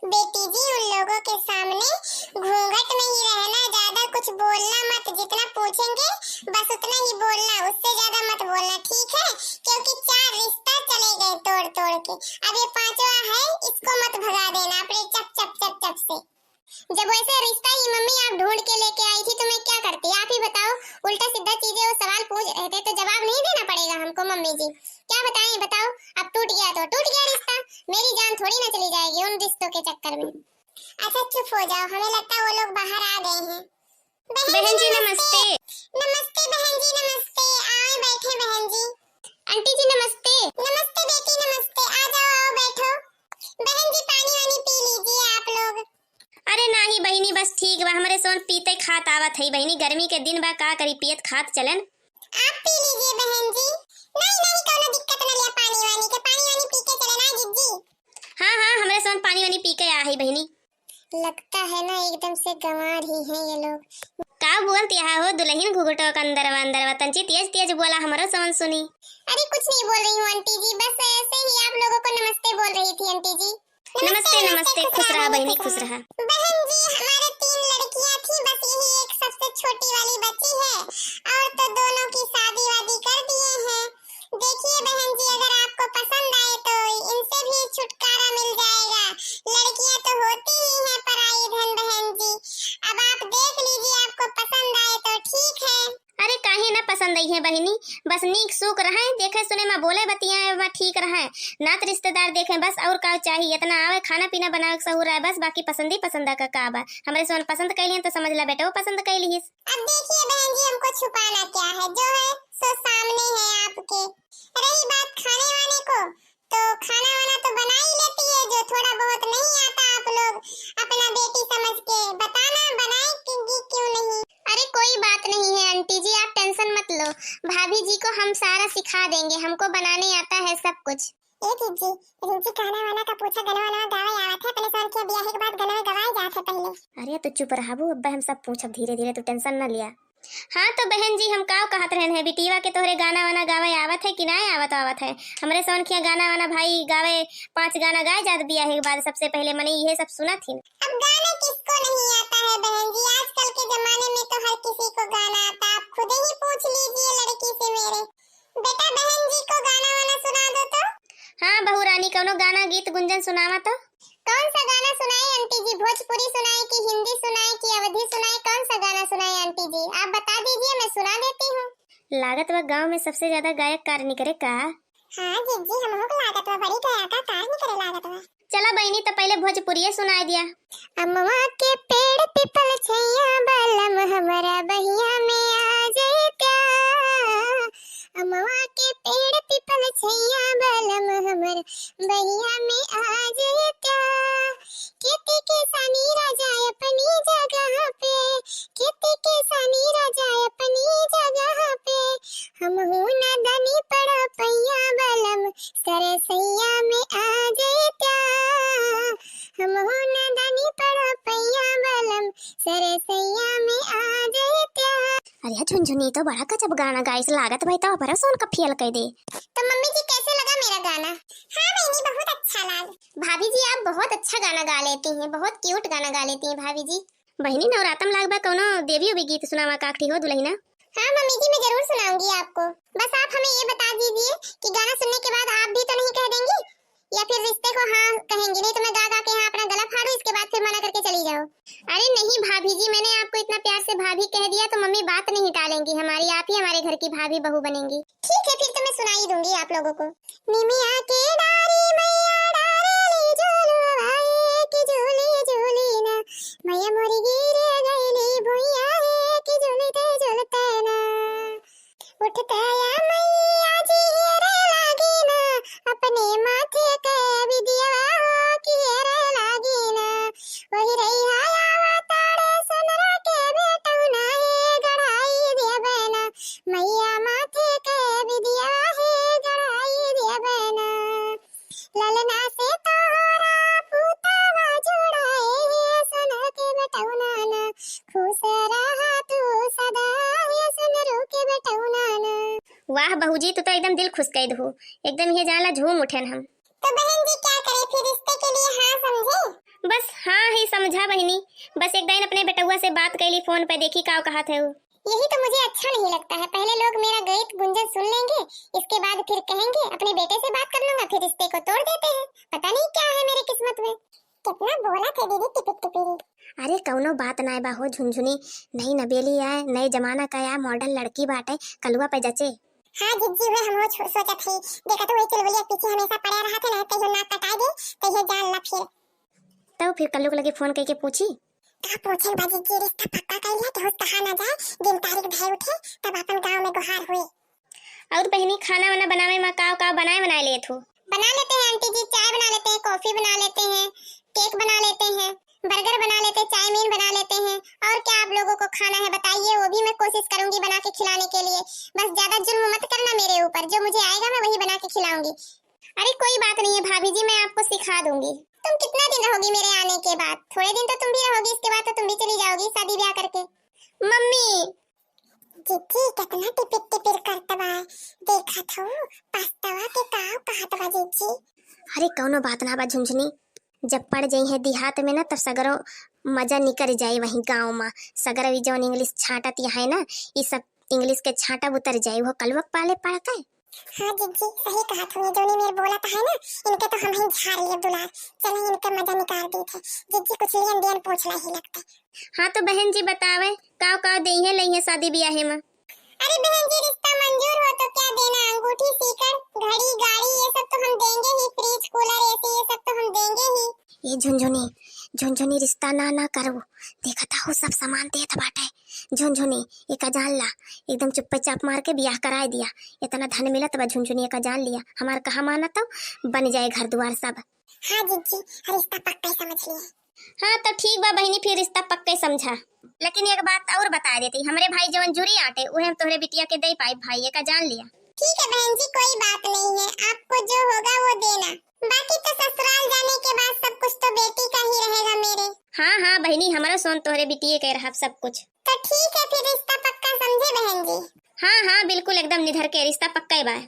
बेटी जी उन लोगों के सामने घूंघट में ही रहना, ज्यादा कुछ बोलना मत, जितना पूछेंगे बस उतना ही बोलना, उससे ज्यादा मत बोलना, ठीक है? क्योंकि 4 रिश्ता चले गए तोड़ तोड़ के, अब ये 5वां है, इसको मत भगा देना अपने चप चप चप चप से। जब वैसे रिश्ता ही मम्मी आप ढूंढ के लेके आई थी तो मैं क्या करती, आप ही बताओ। उल्टा सीधा चीजें वो सवाल पूछ रहे थे तो जवाब नहीं देना पड़ेगा हमको मम्मी जी? क्या बताएं, बताओ। अब टूट गया तो टूट गया रिश्ता, मेरी जान थोड़ी ना चली जाएगी उन रिश्तों के चक्कर में। अच्छा चुप हो जाओ, हमें लगता है वो लोग बाहर आ गए हैं। बहन जी नमस्ते। नमस्ते बहन जी नमस्ते, आए बैठे बहन जी। आंटी जी नमस्ते। नमस्ते बेटी नमस्ते, आ जाओ आओ बैठो। बहन जी पानी वानी पी लीजिए आप लोग। अरे नाही बहिनी, बस ठीक बा, हमारे सोन पीते खात आवत है बहिनी, गर्मी के दिन बा, का करी पियत खात चलन। आप पी लीजिए बहन जी। नहीं नहीं कोनो दिक्कत न लिया पानी वानी के, पानी वानी पी के चले ना जिज्जी। हाँ हाँ, हमारे सोन पानी वानी पी के आ है बहिनी। लगता है ना एकदम से गंवार ही हैं ये लोग। का बोलत यहाँ हो दुल्हन घुघुटो का अंदर तंची तेज तेज बोला, हमारो समझ सुनी। अरे कुछ नहीं बोल रही हूँ आंटी जी, बस ऐसे ही आप लोगों को नमस्ते बोल रही थी आंटी जी। नमस्ते नमस्ते, खुश रहा बहिनी खुश रहा। बहन जी हमारे 3 लड़कियां थी, बस यही एक सबसे छोटी वाली बची है, और तो दोनों की शादी वादी कर दिए हैं। देखिए बहन जी अगर आपको पसंद आए तो इनसे भी छुटकारा मिल जाएगा, लड़कियां तो होती ही हैं पराई धन बहन जी। अब आप देख लीजिए, आपको पसंद आए तो ठीक है। अरे काहे ना पसंद आई है बहिनी, बस नीक सुख रहे, देखे सुने में बोले बतियाए में ठीक रहे, नात रिश्तेदार देखे बस, और का चाहिए, इतना आवे खाना पीना बनावे के सहूर है बस, बाकी पसंद ही पसंद का बा। हमारे सोन पसंद कैली तो समझ ला बेटा वो पसंद कैली है। अब देखिए बहन जी हमको छुपाना क्या है, जो है सो सामने है आपके। रही बात खाने वाने को, तो खाना वाना तो बना ही लेती है, जो थोड़ा बहुत नहीं आता आप लोग अपना बेटी समझ के बताना, बनाएगी क्यों नहीं। अरे कोई बात नहीं है आंटी जी, आप टेंशन मत लो, भाभी जी को हम सारा सिखा देंगे, हमको बनाने आता है सब कुछ। ए दीदी रिंची खाना वाना का पूछा, गनवा नवा गावे आवत है, पहले साल के ब्याह के बाद गनवा गवाए जात है पहले। अरे तो चुप रहाबू, अब हम सब पूछब धीरे धीरे, तू टेंशन न लिया। हाँ तो बहन जी हम का कहत रहन है, बिटिया के तोहरे गाना वाना गावे आवत है कि ना आवत है? हमरे सोन खिया गाना वाना भाई गावे 5 गाना गाए जात बिया है के बाद, सबसे पहले मने ये सब सुना थी। अब गाना किसको नहीं आता है बहन जी, आजकल के जमाने में तो हर किसी को गाना आता, आप खुद ही पूछ लीजिए लड़की से मेरे। बेटा बहन जी को गाना वाना सुना दो तो। हाँ बहू रानी, कौनो गाना गीत गुंजन सुनावा तो। कौन सा गाना सुनाए आंटी जी, भोजपुरी सुनाए कि हिंदी सुनाए कि अवधी सुनाए, कौन सा गाना सुनाए आंटी जी आप बता दीजिए, मैं सुना देती हूँ। लागत व गांव में सबसे ज्यादा गायक कार निकरे का। हाँ जीजी हमहु को लागत व बड़ी गायका कार निकरे लागत व। चला बहनी तो पहले भोजपुरी सुनाई दिया। अमवा के पेड़ पीपल छैया बलम हमरा बहिया में आ जैता, अमवा के पेड़ पीपल छैया बलम हमरा बहिया में आ जैता, खेती किसानी राजा अपनी जगह पे, खेती किसानी राजा अपनी जगह पे, हमहु नदनी पड़ा पैया बलम सरसैया में आ जैता, हमहु नदनी पड़ा पैया बलम सरसैया में आ जैता। अरे झुनझुनी तो बड़ा कचब गाना गाइस, लागत भाई तो पर सोन का फेल कह दे। तो मम्मी जी कैसे लगा मेरा गाना? हाँ बहनी बहुत अच्छा लगा। भाभी जी आप बहुत अच्छा गाना गा लेती हैं, बहुत क्यूट गाना गा लेती हैं भाभी जी। बहनी नवरातम लागबा कौनो देवी भी गीत सुनावा काकठी हो दुल्हना। हाँ मम्मी जी मैं जरूर सुनाऊंगी आपको, बस आप हमें ये बता दीजिए कि गाना सुनने के बाद आप भी तो नहीं कह देंगी, या फिर रिश्ते को हाँ कहेंगी? नहीं तो मैं गा गा के यहाँ अपना गला फाड़ू, इसके बाद फिर मना करके चली जाओ। अरे नहीं भाभी जी, मैंने आपको इतना प्यार से भाभी कह दिया तो मम्मी बात नहीं टालेंगी हमारी, आप ही हमारे घर की भाभी बहू बनेंगी। ठीक है फिर तो मैं सुना ही दूंगी आप लोगों को। निमिया के डारी मैया डारेली झूलवाए कि झूली झूली ना, मैया मोरी गिरे गईली भुइया कि झूलते झूलते ना, उठते या मैया जी रे लागी ना, अपने माथे के विदिया की रे लागी ना, वही रही हाया ताड़े सुनरा के बेटौना है गढ़ाई दे बना, मैया माथे के विदिया है गढ़ाई दे बना, ललना से तोरा पुतावा जुड़ाए सुन के बेटौना ना, खुश रहा तू सदा है सुनरू के बेटौना ना। वाह बहू जी तू तो एकदम दिल खुश कर दो, एकदम ये जाला झूम उठे हम। तो बहन जी क्या करें फिर रिश्ते के लिए हाँ समझे? बस हाँ ही समझा बहनी, बस एक दिन अपने बेटुआ से बात कैली फोन पे, देखी का कहा थे वो। यही तो मुझे अच्छा नहीं लगता है। पहले लोग मेरा गीत गुंजन सुन लेंगे, इसके बाद फिर कहेंगे अपने बेटे से बात कर लूंगा, फिर रिश्ते को तोड़ देते हैं। पता नहीं क्या है मेरी किस्मत में। कितना बोला थे दीदी टिपिक टिपिरी। अरे कौनो बात ना बाहो झुनझुनी, नई नबेली आए, नए जमाना का या मॉडल लड़की बाटे, कलुआ पे जचे। हाँ जिज्जी हुए हम सोचा थी, देखा तो वही चलवलिया पीछे हमेशा पड़ा रहा था ना, कहीं नाक कटा दे कहीं जान ला फिर। तब फिर कल्लू को लगे फोन करके पूछी, कहा पूछे बाजी जी रिश्ता पक्का कर लिया तो कहा ना जाए, दिन तारीख भय उठे तब अपन गांव में गुहार हुई। और बहनी खाना वाना बनावे में का बनाए ले थू? बना लेते हैं आंटी जी, चाय बना लेते हैं, कॉफी बना लेते हैं, केक बना लेते हैं, बर्गर बना लेते हैं, चाउमीन बना लेते हैं। और क्या आप लोगों को खाना है बताइए, वो भी मैं कोशिश करूंगी बना के खिलाने के लिए। बस ज्यादा जुल्म मत करना मेरे ऊपर, जो मुझे आएगा मैं वही बना के खिलाऊंगी। अरे कोई बात नहीं है भाभी जी, मैं आपको सिखा दूंगी। तुम कितना दिन रहोगी मेरे आने के बाद? थोड़े दिन तो तुम भी रहोगी, इसके बाद तो तुम भी चली जाओगी शादी ब्याह करके। मम्मी जीजी कितना टिपिक टिपिर करता बा, देखा थो पछतावा के कहत बा जीजी। अरे कौनो बात ना बा झुनझुनी, जब पड़ जाई है देहात में ना तब सगरो मजा निकल जाए, वहीं गाँव में सगरो जौन इंग्लिश छाटत है ना, ये सब इंग्लिश के छाटा उतर जाए, वो कलवक पाले पड़ता है। हाँ जीजी सही कहा तुमने, जोनी मेरे बोला था है ना, इनके तो हम ही झाड़ लिए दुलार, चलो इनका मजा निकाल दी थे। जीजी कुछ लियन दियन पूछना ही लगता। हाँ तो बहन जी बतावे का दई है लई है शादी ब्याह में? अरे बहन जी रिश्ता मंजूर हो तो क्या देना, अंगूठी सीकर घड़ी गाड़ी ये सब तो हम देंगे ही, फ्रिज कूलर एसी ये सब तो हम देंगे ही। ये झुनझुनी झुनझुनी रिश्ता ना करो, देखा था वो सब सामान देत बाटे। झुनझुनी एक जान ला, एकदम चुप्पे चाप मार के ब्याह कराए दिया, इतना धन मिलत बा झुनझुनी एक जान लिया, हमार कहा माना तो बन जाए घर द्वार सब। हाँ जीजी रिश्ता पक्का समझ लिए। हाँ तो ठीक बा बहनी, फिर रिश्ता पक्का समझा। लेकिन एक बात और बता देती, हमारे भाई जवन जुरी आटे उहे हम तोहरे बिटिया के दे पाई, भाई एक जान लिया। ठीक है बहन जी कोई बात नहीं है, आपको जो होगा वो देना, बाकी तो ससुराल जाने के बाद सब कुछ तो बेटी का ही रहेगा मेरे। हाँ बहनी हमारा सोन तोहरे बिटिया के रहा सब कुछ। तो ठीक है फिर रिश्ता पक्का समझे बहन जी। हाँ बिल्कुल एकदम निधर के रिश्ता पक्का बा।